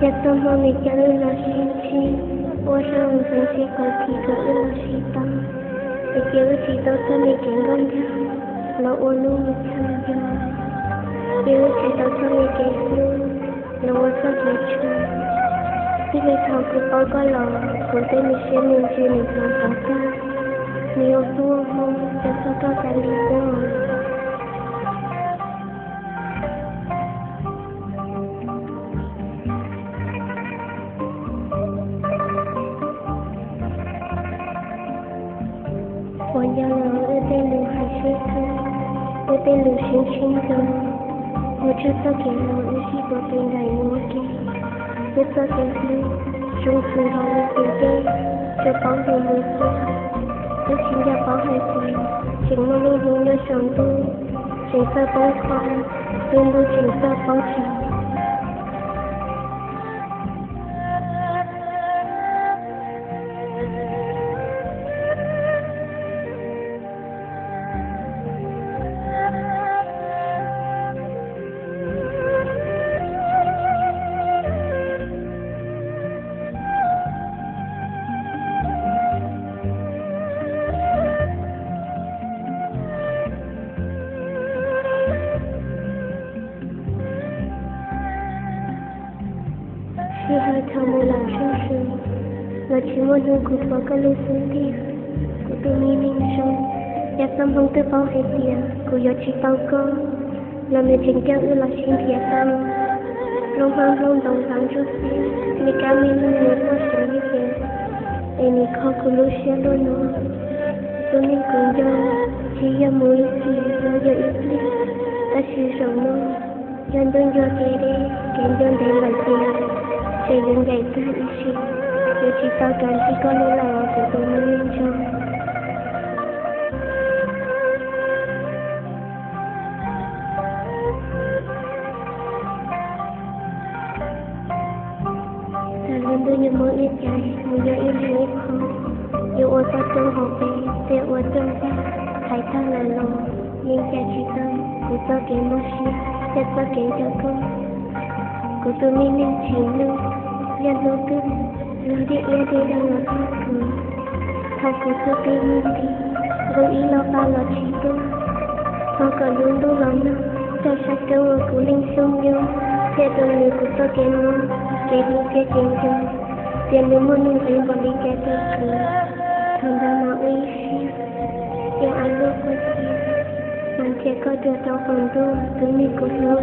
也怎么没见了那心情？我想分析个体个人西当，也就知道他没见过他，老我努力参加，也知道他没给路，老我在追求。因为他不报告了，我对你生命只你做报告，你有多么在报告在里边。我要让日被路还是日被路心情的，我知道给了日系我被来我给，日子给路，中途好了对对，就保护我自己，我新加坡海龟，请我路路的上路，景色崩溃，路路景色崩溃。是和他们老先生，我请我能够做个路兄弟，我对你名声，也怎么对包黑点，我要去报告，我们今天有了新铁单，龙方龙东方就是，你敢没能力做生意的，哎你靠个路线路呢，做你工作，只要每一次都有一次，但是什么，人都有这的，跟着得来的。谁人给在一起，尤其到赶几个你来我就多么认真。但人都有某一天，没有一人一口，有我在等后背，对我等待，抬头来了，人家知道，不做给某事，也做给这个。我对你年轻了，也路跟，路的也得让我痛苦，痛苦是给你的，我一老把我气动，我个路路了呢，在下跟我孤零汹涌，这种你不做给我，给你这见证，别你莫能给我理解这个，看到那微笑，有爱路过去，满街高调找风度，对你孤独。